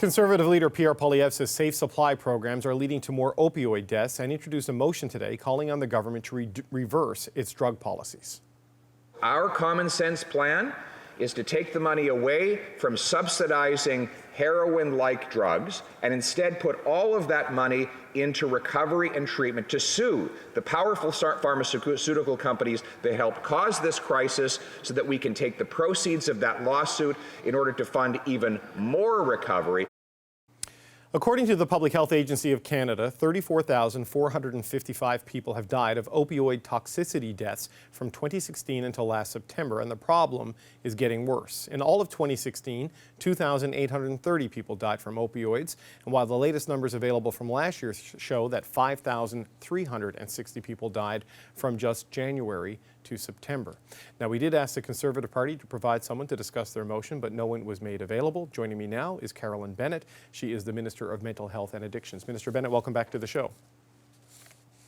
Conservative leader Pierre Poilievre says safe supply programs are leading to more opioid deaths and introduced a motion today calling on the government to reverse its drug policies. Our common sense plan is to take the money away from subsidizing heroin-like drugs and instead put all of that money into recovery and treatment, to sue the powerful pharmaceutical companies that helped cause this crisis so that we can take the proceeds of that lawsuit in order to fund even more recovery. According to the Public Health Agency of Canada, 34,455 people have died of opioid toxicity deaths from 2016 until last September, and the problem is getting worse. In all of 2016, 2,830 people died from opioids, and while the latest numbers available from last year show that 5,360 people died from just January to September. Now, we did ask the Conservative Party to provide someone to discuss their motion, but no one was made available. Joining me now is Carolyn Bennett. She is the Minister of Mental Health and Addictions. Minister Bennett, welcome back to the show.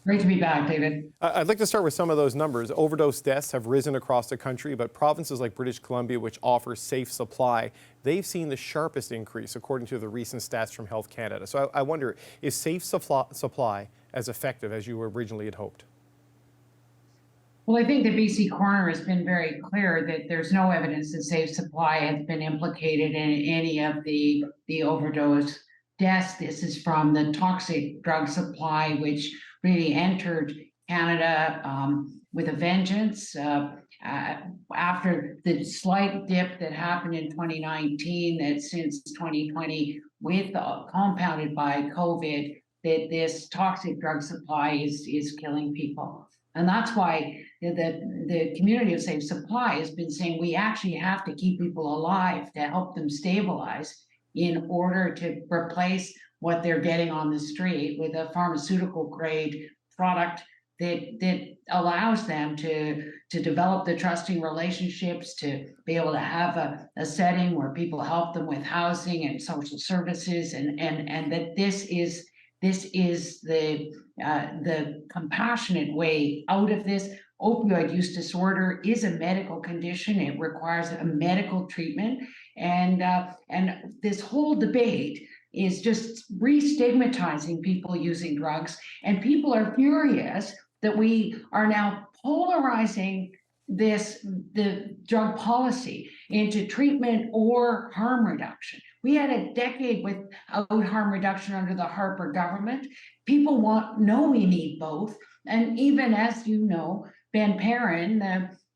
Great to be back, David. I'd like to start with some of those numbers. Overdose deaths have risen across the country, but provinces like British Columbia, which offers safe supply, they've seen the sharpest increase, according to the recent stats from Health Canada. So I wonder, is safe supply as effective as you originally had hoped? Well, I think the BC coroner has been very clear that there's no evidence that safe supply has been implicated in any of the overdose deaths. This is from the toxic drug supply, which really entered Canada with a vengeance. After the slight dip that happened in 2019, that since 2020, with compounded by COVID, that this toxic drug supply is killing people. And that's why the community of safe supply has been saying we actually have to keep people alive to help them stabilize in order to replace what they're getting on the street with a pharmaceutical grade product that allows them to develop the trusting relationships, to be able to have a setting where people help them with housing and social services, and that this is the compassionate way out of this. Opioid use disorder is a medical condition. It requires a medical treatment, and this whole debate is just re-stigmatizing people using drugs, and people are furious that we are now polarizing the drug policy into treatment or harm reduction. We had a decade without harm reduction under the Harper government. People know we need both. And even as you know, Ben Perrin,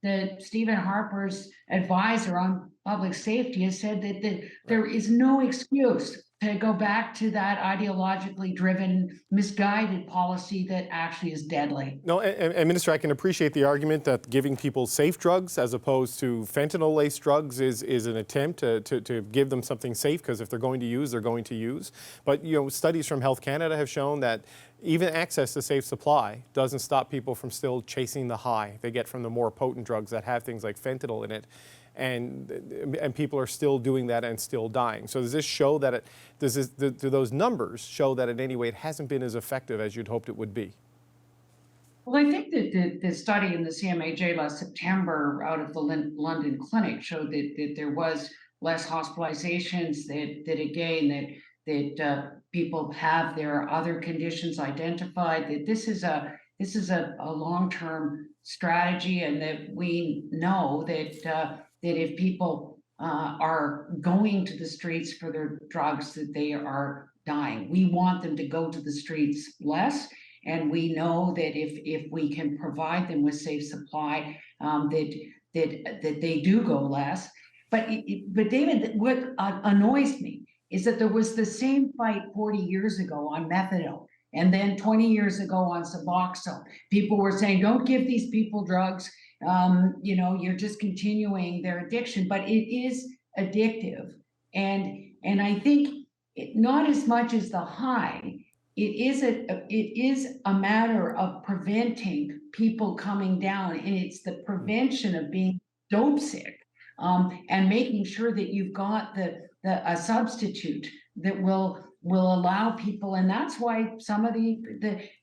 the Stephen Harper's advisor on public safety, has said that there is no excuse to go back to that ideologically driven, misguided policy that actually is deadly. No, and Minister, I can appreciate the argument that giving people safe drugs as opposed to fentanyl-laced drugs is an attempt to give them something safe, because if they're going to use, they're going to use. But studies from Health Canada have shown that even access to safe supply doesn't stop people from still chasing the high they get from the more potent drugs that have things like fentanyl in it. And people are still doing that and still dying. So does this show that do those numbers show that in any way it hasn't been as effective as you'd hoped it would be? Well, I think that the study in the CMAJ last September out of the London clinic showed that there was less hospitalizations, that people have their other conditions identified, that this is a long-term strategy, and that we know that if people are going to the streets for their drugs, that they are dying. We want them to go to the streets less, and we know that if we can provide them with safe supply, that they do go less. But David, what annoys me is that there was the same fight 40 years ago on methadone, and then 20 years ago on Suboxone. People were saying, don't give these people drugs. You're just continuing their addiction, but it is addictive. And I think not as much as the high, it is a matter of preventing people coming down, and it's the prevention of being dope sick, and making sure that you've got a substitute that will allow people. And that's why some of the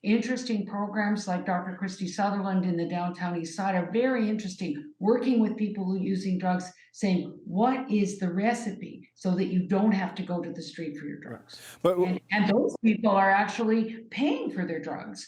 interesting programs like Dr. Christy Sutherland in the downtown east side are very interesting, working with people who are using drugs saying, what is the recipe so that you don't have to go to the street for your drugs? But And those people are actually paying for their drugs,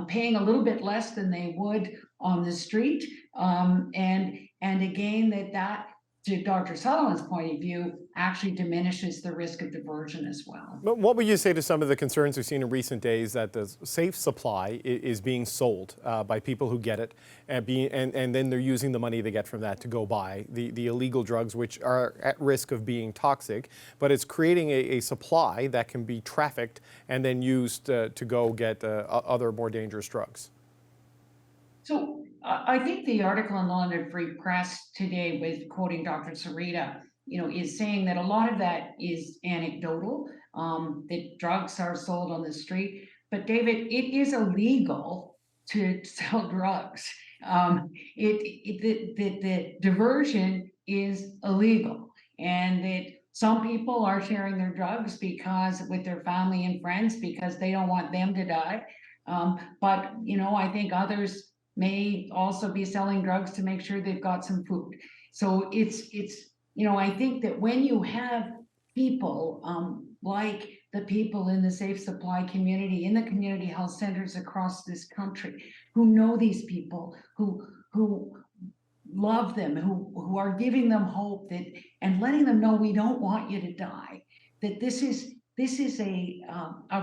paying a little bit less than they would on the street. And again, that to Dr. Sutherland's point of view, actually diminishes the risk of diversion as well. But what would you say to some of the concerns we've seen in recent days that the safe supply is being sold by people who get it, and then they're using the money they get from that to go buy the illegal drugs, which are at risk of being toxic, but it's creating a supply that can be trafficked and then used to go get other more dangerous drugs? So I think the article in the London Free Press today, with quoting Dr. Sarita, is saying that a lot of that is anecdotal, that drugs are sold on the street. But David, it is illegal to sell drugs. The diversion is illegal, and that some people are sharing their drugs with their family and friends because they don't want them to die. But I think others may also be selling drugs to make sure they've got some food. So it's I think that when you have people like the people in the safe supply community, in the community health centers across this country, who know these people, who love them, who are giving them hope, and letting them know, we don't want you to die, that this is a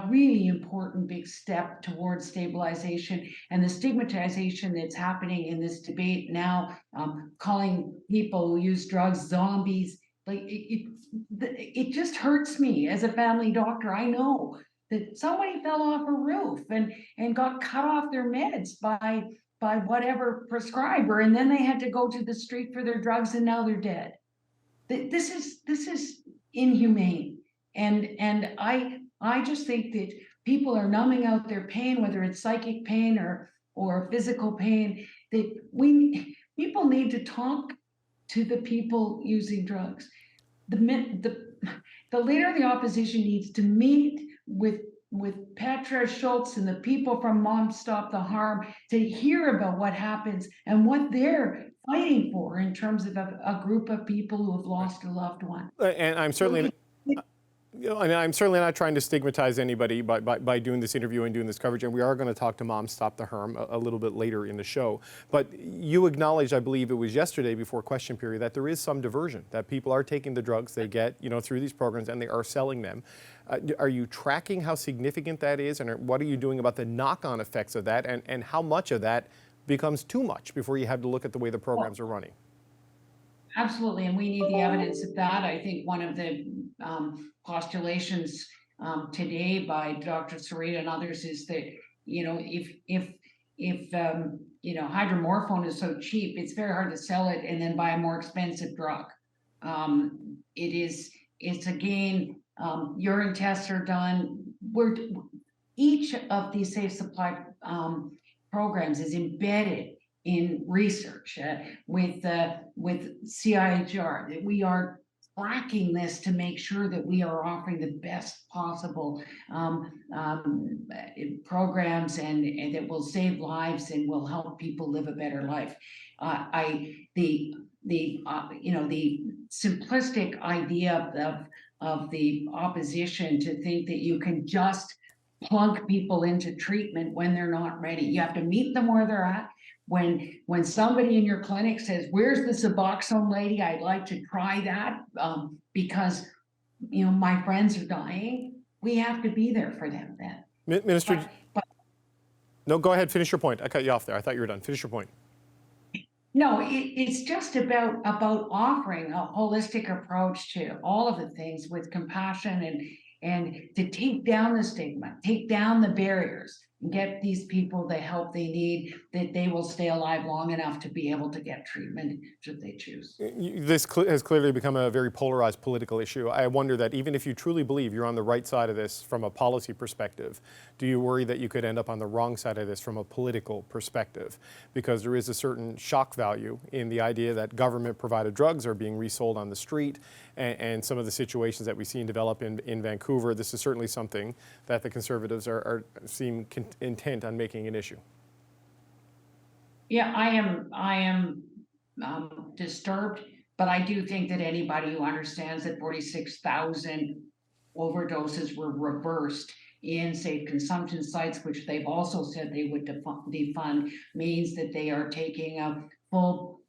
really important big step towards stabilization. And the stigmatization that's happening in this debate now, calling people who use drugs zombies, like it just hurts me as a family doctor. I know that somebody fell off a roof and got cut off their meds by whatever prescriber, and then they had to go to the street for their drugs, and now they're dead. This is inhumane. And I just think that people are numbing out their pain, whether it's psychic pain or physical pain, that people need to talk to the people using drugs. The leader of the opposition needs to meet with Petra Schultz and the people from Mom Stop the Harm to hear about what happens and what they're fighting for in terms of a group of people who have lost a loved one. And I'm certainly... and I'm certainly not trying to stigmatize anybody by doing this interview and doing this coverage, and we are going to talk to Mom Stop the Harm a little bit later in the show. But you acknowledged, I believe it was yesterday before question period, that there is some diversion, that people are taking the drugs they get through these programs and they are selling them. Are you tracking how significant that is, and what are you doing about the knock-on effects of that, and how much of that becomes too much before you have to look at the way the programs are running? Absolutely, and we need the evidence of that. I think one of the postulations today by Dr. Sarita and others is that if hydromorphone is so cheap, it's very hard to sell it and then buy a more expensive drug. It's again, urine tests are done. Each of these safe supply programs is embedded in research with CIHR, that we are tracking this to make sure that we are offering the best possible programs and that will save lives and will help people live a better life. The simplistic idea of the opposition to think that you can just plunk people into treatment when they're not ready. You have to meet them where they're at. When somebody in your clinic says, "Where's the Suboxone lady? I'd like to try that because my friends are dying," we have to be there for them then. Minister, no, go ahead. Finish your point. I cut you off there. I thought you were done. Finish your point. No, it's just about offering a holistic approach to all of the things with compassion and to take down the stigma, take down the barriers, and get these people the help they need, that they will stay alive long enough to be able to get treatment should they choose. This has clearly become a very polarized political issue. I wonder that even if you truly believe you're on the right side of this from a policy perspective, do you worry that you could end up on the wrong side of this from a political perspective? Because there is a certain shock value in the idea that government-provided drugs are being resold on the street, and some of the situations that we've seen develop in Vancouver. This is certainly something that the Conservatives seem intent on making an issue. Yeah, I am disturbed But I do think that anybody who understands that 46,000 overdoses were reversed in safe consumption sites, which they've also said they would defund, means that they are taking a full,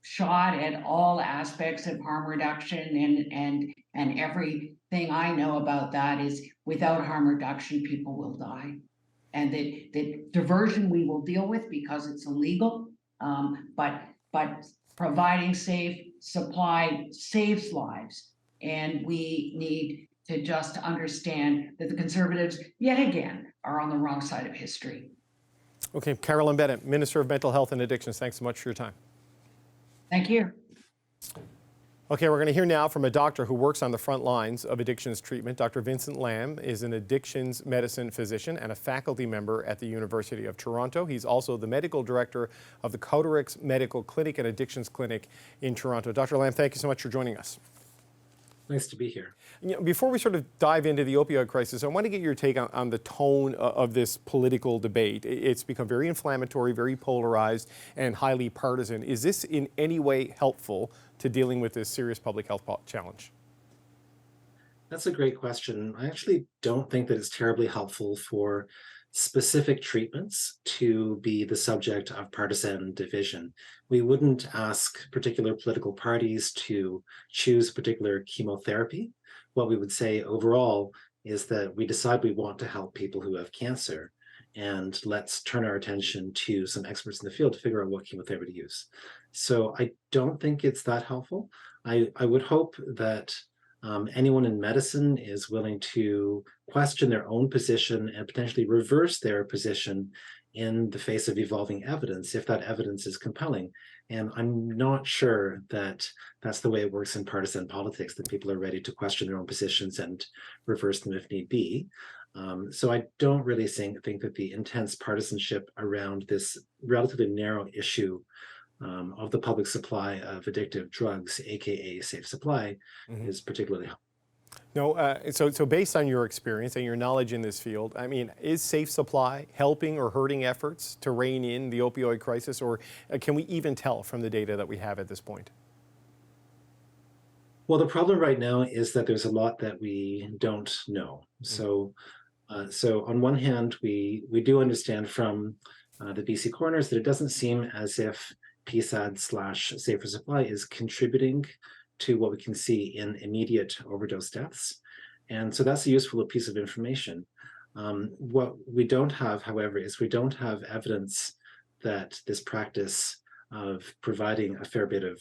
shot at all aspects of harm reduction, and everything I know about that is without harm reduction, people will die. And the diversion we will deal with because it's illegal, but providing safe supply saves lives. And we need to just understand that the Conservatives, yet again, are on the wrong side of history. Okay, Carolyn Bennett, Minister of Mental Health and Addictions, thanks so much for your time. Thank you. Okay, we're going to hear now from a doctor who works on the front lines of addictions treatment. Dr. Vincent Lam is an addictions medicine physician and a faculty member at the University of Toronto. He's also the medical director of the Coderix Medical Clinic and Addictions Clinic in Toronto. Dr. Lam, thank you so much for joining us. Nice to be here. Before we sort of dive into the opioid crisis, I want to get your take on the tone of this political debate. It's become very inflammatory, very polarized, and highly partisan. Is this in any way helpful to dealing with this serious public health challenge? That's a great question. I actually don't think that it's terribly helpful for specific treatments to be the subject of partisan division. We wouldn't ask particular political parties to choose particular chemotherapy. What we would say overall is that we decide we want to help people who have cancer, and let's turn our attention to some experts in the field to figure out what chemotherapy to use. So I don't think it's that helpful. I would hope that anyone in medicine is willing to question their own position and potentially reverse their position in the face of evolving evidence, if that evidence is compelling. And I'm not sure that that's the way it works in partisan politics, that people are ready to question their own positions and reverse them if need be. So I don't really think that the intense partisanship around this relatively narrow issue of the public supply of addictive drugs, aka safe supply, is particularly helpful. No, so based on your experience and your knowledge in this field, I mean, is safe supply helping or hurting efforts to rein in the opioid crisis, or can we even tell from the data that we have at this point? Well, the problem right now is that there's a lot that we don't know. So on one hand, we do understand from the BC coroners that it doesn't seem as if PSAD/safer supply is contributing to what we can see in immediate overdose deaths. And so that's a useful piece of information. What we don't have, however, is we don't have evidence that this practice of providing a fair bit of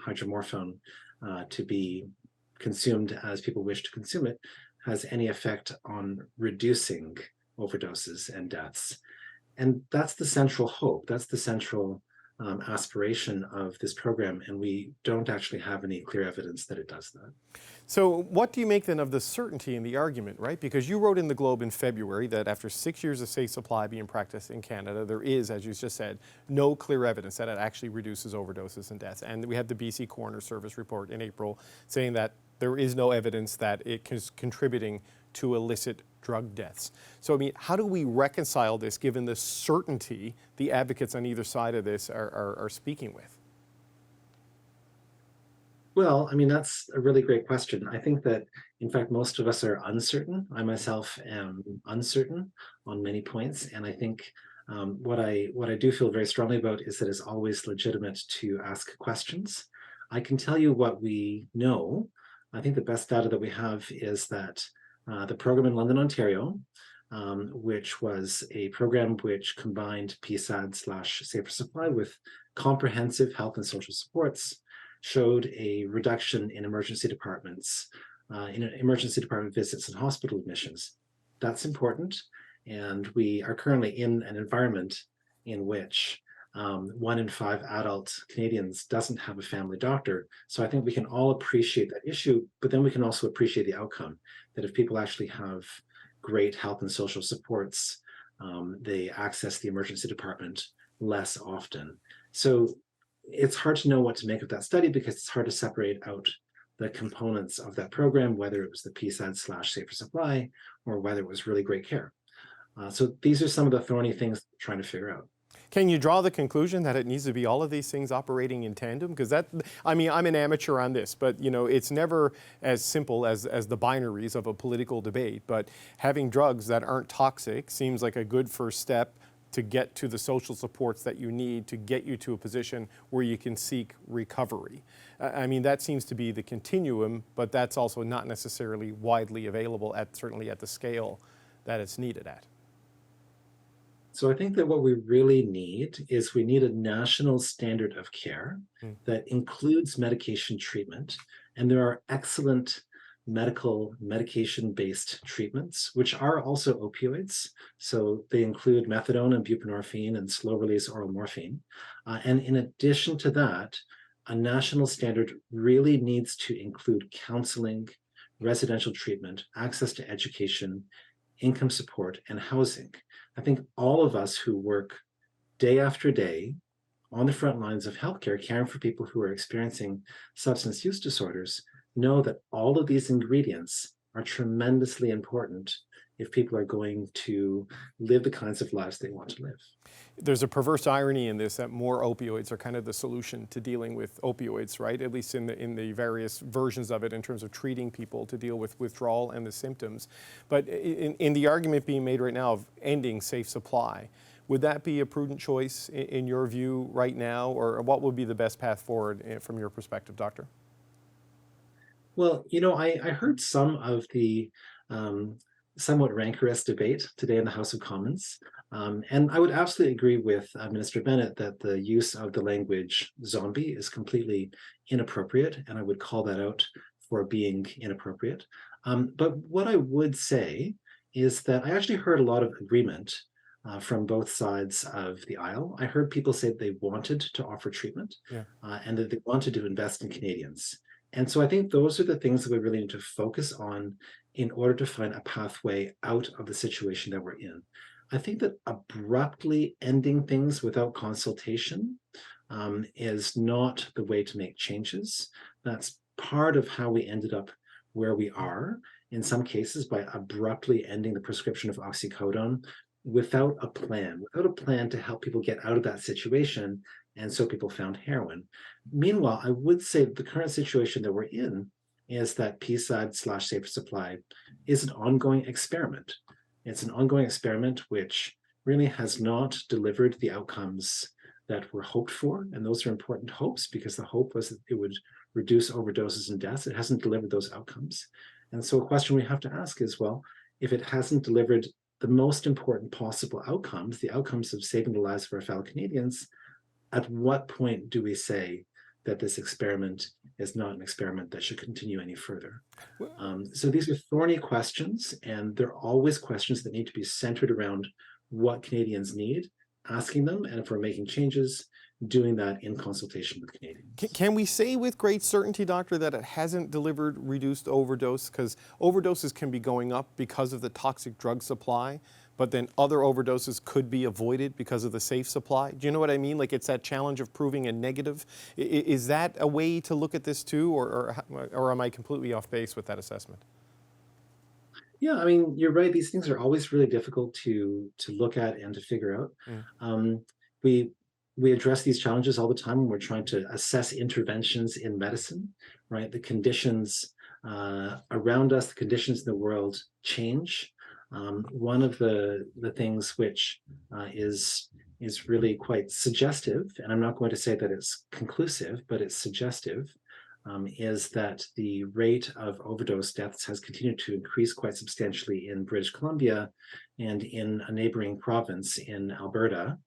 hydromorphone to be consumed as people wish to consume it has any effect on reducing overdoses and deaths. And that's the central hope. That's the central aspiration of this program, and we don't actually have any clear evidence that it does that. So what do you make then of the certainty in the argument, right? Because you wrote in the Globe in February that after 6 years of safe supply being practiced in Canada, there is, as you just said, no clear evidence that it actually reduces overdoses and deaths. And we had the BC Coroner Service report in April saying that there is no evidence that it is contributing to illicit drug deaths. So, I mean, how do we reconcile this given the certainty the advocates on either side of this are speaking with? Well, I mean, that's a really great question. I think that, in fact, most of us are uncertain. I myself am uncertain on many points. And I think what I do feel very strongly about is that it's always legitimate to ask questions. I can tell you what we know. I think the best data that we have is that the program in London, Ontario, which was a program which combined PSAD/safer supply with comprehensive health and social supports, showed a reduction in emergency departments, in emergency department visits and hospital admissions. That's important. And we are currently in an environment in which 1 in 5 adult Canadians doesn't have a family doctor. So I think we can all appreciate that issue, but then we can also appreciate the outcome, that if people actually have great health and social supports, they access the emergency department less often. So it's hard to know what to make of that study because it's hard to separate out the components of that program, whether it was the PSAD/safer supply or whether it was really great care. So these are some of the thorny things we're trying to figure out. Can you draw the conclusion that it needs to be all of these things operating in tandem? Because that, I mean, I'm an amateur on this, but you know, it's never as simple as the binaries of a political debate. But having drugs that aren't toxic seems like a good first step to get to the social supports that you need to get you to a position where you can seek recovery. I mean, that seems to be the continuum, but that's also not necessarily widely available certainly at the scale that it's needed at. So I think that what we really need is we need a national standard of care that includes medication treatment. And there are excellent medication-based treatments, which are also opioids. So they include methadone and buprenorphine and slow-release oral morphine. And in addition to that, a national standard really needs to include counseling, residential treatment, access to education, income support, and housing. I think all of us who work day after day on the front lines of healthcare, caring for people who are experiencing substance use disorders, know that all of these ingredients are tremendously important if people are going to live the kinds of lives they want to live. There's a perverse irony in this that more opioids are kind of the solution to dealing with opioids, right? At least in the various versions of it in terms of treating people to deal with withdrawal and the symptoms. But in the argument being made right now of ending safe supply, would that be a prudent choice in your view right now, or what would be the best path forward from your perspective, Doctor? Well, you know, I heard some of the somewhat rancorous debate today in the House of Commons. And I would absolutely agree with Minister Bennett that the use of the language zombie is completely inappropriate, and I would call that out for being inappropriate. But what I would say is that I actually heard a lot of agreement from both sides of the aisle. I heard people say they wanted to offer treatment and that they wanted to invest in Canadians. And so I think those are the things that we really need to focus on in order to find a pathway out of the situation that we're in. I think that abruptly ending things without consultation is not the way to make changes. That's part of how we ended up where we are, in some cases by abruptly ending the prescription of oxycodone without a plan to help people get out of that situation. And so people found heroin. Meanwhile, I would say that the current situation that we're in is that PSAD/safer supply is an ongoing experiment. It's an ongoing experiment which really has not delivered the outcomes that were hoped for. And those are important hopes because the hope was that it would reduce overdoses and deaths. It hasn't delivered those outcomes. And so a question we have to ask is, well, if it hasn't delivered the most important possible outcomes, the outcomes of saving the lives of our fellow Canadians, at what point do we say that this experiment is not an experiment that should continue any further? So these are thorny questions, and they're always questions that need to be centered around what Canadians need, asking them, and if we're making changes, doing that in consultation with Canadians. Can we say with great certainty, Doctor, that it hasn't delivered reduced overdose? Because overdoses can be going up because of the toxic drug supply, but then other overdoses could be avoided because of the safe supply. Do you know what I mean? Like, it's that challenge of proving a negative. Is that a way to look at this too, or am I completely off base with that assessment? Yeah, I mean, you're right. These things are always really difficult to look at and to figure out. We address these challenges all the time when we're trying to assess interventions in medicine, right? The conditions around us, the conditions in the world change. One of the things which is really quite suggestive, and I'm not going to say that it's conclusive, but it's suggestive, is that the rate of overdose deaths has continued to increase quite substantially in British Columbia, and in a neighboring province in Alberta,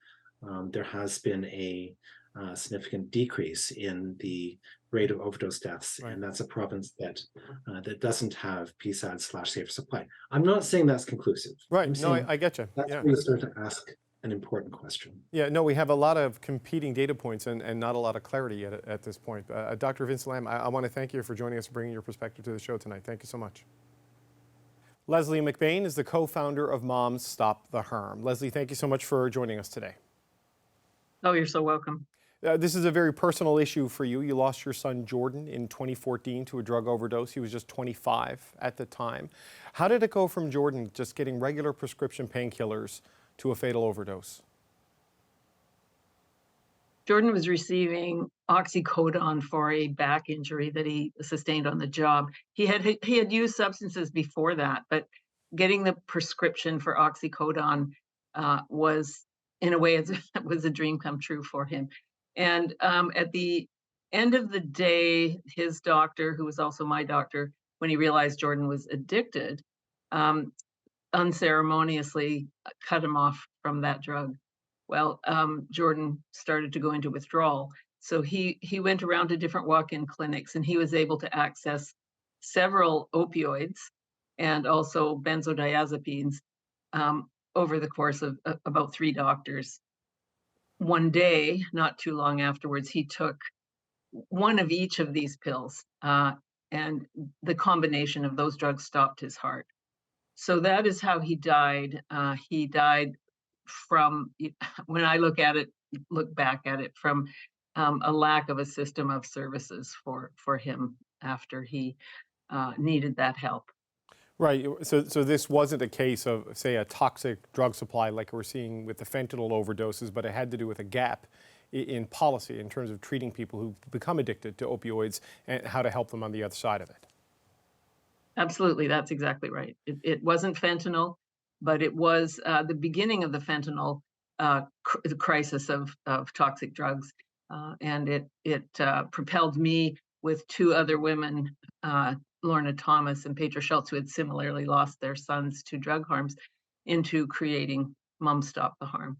there has been a significant decrease in the rate of overdose deaths, and that's a province that doesn't have PSAD/safer supply. I'm not saying that's conclusive. Right. No, I get you. That's where you start to ask an important question. Yeah, no, we have a lot of competing data points and not a lot of clarity yet at this point. Dr. Vince Lam, I want to thank you for joining us and bringing your perspective to the show tonight. Thank you so much. Leslie McBain is the co-founder of Moms Stop the Harm. Leslie, thank you so much for joining us today. Oh, you're so welcome. This is a very personal issue for you. You lost your son Jordan in 2014 to a drug overdose. He was just 25 at the time. How did it go from Jordan just getting regular prescription painkillers to a fatal overdose? Jordan was receiving oxycodone for a back injury that he sustained on the job. He had used substances before that, but getting the prescription for oxycodone was, in a way, it was a dream come true for him. And at the end of the day, his doctor, who was also my doctor, when he realized Jordan was addicted, unceremoniously cut him off from that drug. Well, Jordan started to go into withdrawal. So he went around to different walk-in clinics, and he was able to access several opioids and also benzodiazepines over the course of about 3 doctors. One day, not too long afterwards, he took one of each of these pills, and the combination of those drugs stopped his heart. So that is how he died. He died from, when I look back at it, from a lack of a system of services for him after he needed that help. Right. So this wasn't a case of, say, a toxic drug supply like we're seeing with the fentanyl overdoses, but it had to do with a gap in policy in terms of treating people who become addicted to opioids and how to help them on the other side of it. Absolutely, that's exactly right. It wasn't fentanyl, but it was the beginning of the fentanyl crisis of toxic drugs, and it propelled me with 2 other women, Lorna Thomas and Petra Schultz, who had similarly lost their sons to drug harms, into creating Mom Stop the Harm.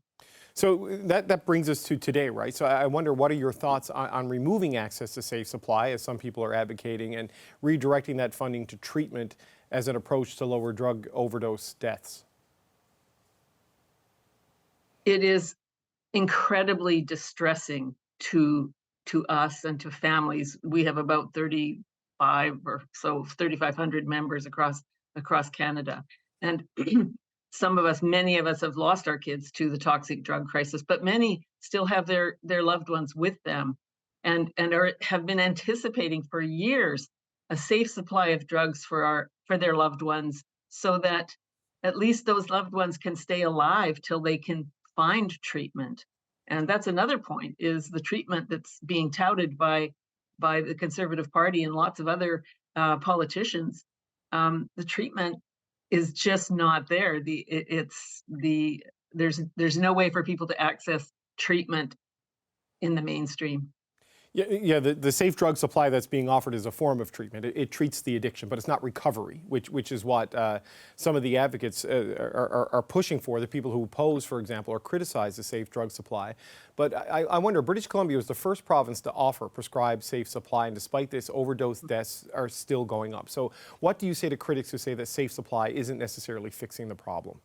So that brings us to today, right? So I wonder, what are your thoughts on removing access to safe supply, as some people are advocating, and redirecting that funding to treatment as an approach to lower drug overdose deaths? It is incredibly distressing to us and to families. We have about 3,500 members across Canada, and many of us have lost our kids to the toxic drug crisis, but many still have their loved ones with them, and have been anticipating for years a safe supply of drugs for their loved ones, so that at least those loved ones can stay alive till they can find treatment. And that's another point, is the treatment that's being touted by the Conservative Party and lots of other politicians. The treatment is just not there. There's no way for people to access treatment in the mainstream. Yeah. The safe drug supply that's being offered is a form of treatment. It treats the addiction, but it's not recovery, which is what some of the advocates are pushing for. The people who oppose, for example, or criticize the safe drug supply. But I wonder, British Columbia was the first province to offer prescribed safe supply, and despite this, overdose deaths are still going up. So what do you say to critics who say that safe supply isn't necessarily fixing the problem?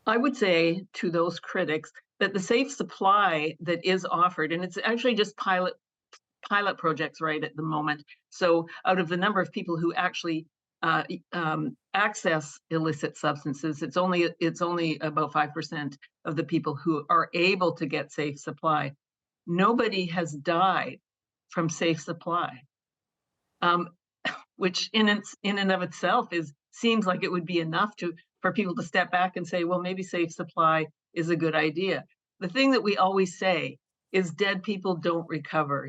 I would say to those critics that the safe supply that is offered, and it's actually just pilot projects right at the moment. So out of the number of people who actually access illicit substances, it's only about 5% of the people who are able to get safe supply. Nobody has died from safe supply, which in and of itself seems like it would be enough for people to step back and say, well, maybe safe supply is a good idea. The thing that we always say is dead people don't recover.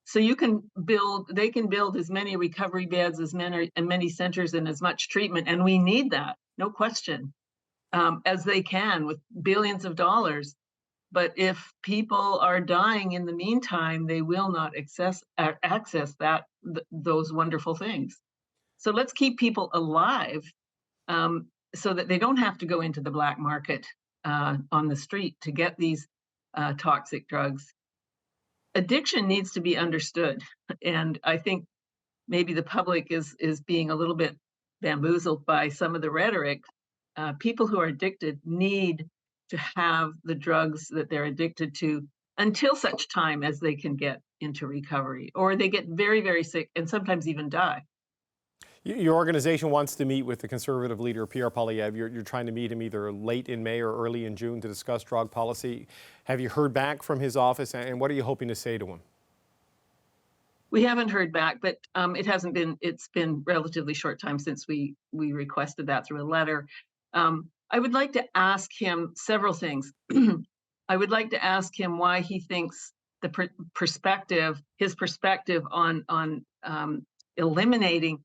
So they can build as many recovery beds, as many centers, and as much treatment, and we need that, no question, as they can with billions of dollars. But if people are dying in the meantime, they will not access those wonderful things. So let's keep people alive, so that they don't have to go into the black market on the street to get these toxic drugs. Addiction needs to be understood, and I think maybe the public is being a little bit bamboozled by some of the rhetoric. People who are addicted need to have the drugs that they're addicted to until such time as they can get into recovery, or they get very, very sick and sometimes even die. Your organization wants to meet with the Conservative leader, Pierre Poilievre. You're trying to meet him either late in May or early in June to discuss drug policy. Have you heard back from his office, and what are you hoping to say to him? We haven't heard back, but it's been relatively short time since we requested that through a letter. I would like to ask him several things. I would like to ask him why he thinks the his perspective on eliminating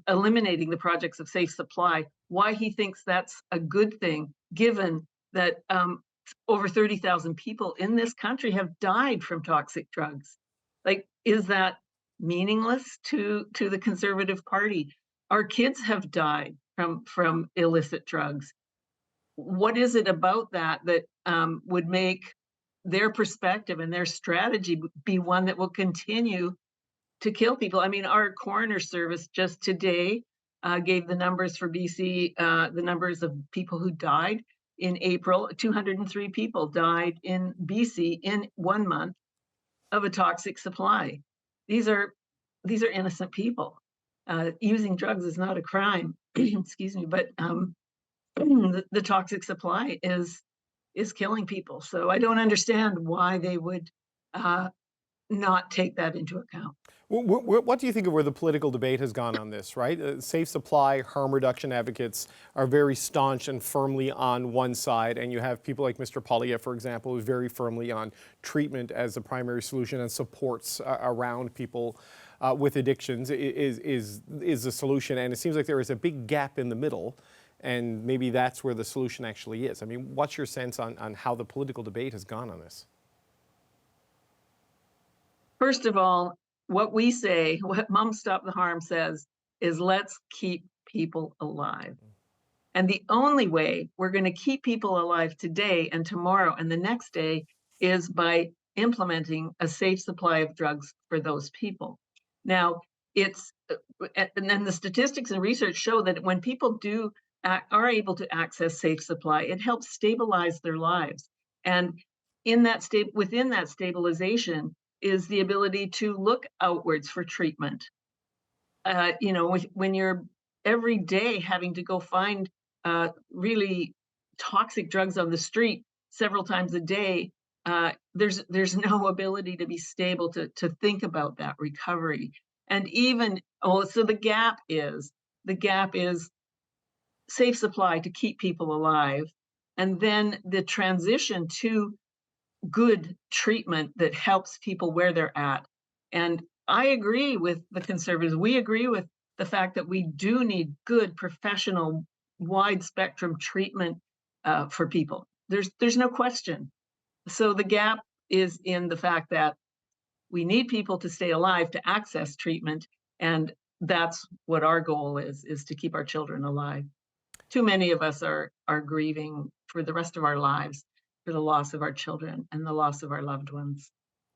eliminating the projects of safe supply, why he thinks that's a good thing, given that over 30,000 people in this country have died from toxic drugs. Like, is that meaningless to the Conservative Party? Our kids have died from illicit drugs. What is it about that would make their perspective and their strategy be one that will continue to kill people? I mean, our coroner service just today gave the numbers for BC, the numbers of people who died in April. 203 people died in BC in 1 month of a toxic supply. These are innocent people. Using drugs is not a crime, excuse me, but the toxic supply is killing people. So I don't understand why they would not take that into account. What do you think of where the political debate has gone on this, right? Safe supply, harm reduction advocates are very staunch and firmly on one side, and you have people like Mr. Poilievre, for example, who's very firmly on treatment as the primary solution and supports around people with addictions is the solution. And it seems like there is a big gap in the middle, and maybe that's where the solution actually is. I mean, what's your sense on how the political debate has gone on this? First of all, what we say, what Mom Stop the Harm says, is let's keep people alive. And the only way we're going to keep people alive today and tomorrow and the next day is by implementing a safe supply of drugs for those people. Now, and then the statistics and research show that when people are able to access safe supply, it helps stabilize their lives. And within that stabilization is the ability to look outwards for treatment. When you're every day having to go find really toxic drugs on the street several times a day, there's no ability to be stable to think about that recovery. And so the gap is safe supply to keep people alive, and then the transition to good treatment that helps people where they're at. And I agree with the Conservatives. We agree with the fact that we do need good, professional, wide spectrum treatment for people. There's no question. So the gap is in the fact that we need people to stay alive to access treatment, and that's what our goal is to keep our children alive. Too many of us are grieving for the rest of our lives for the loss of our children and the loss of our loved ones.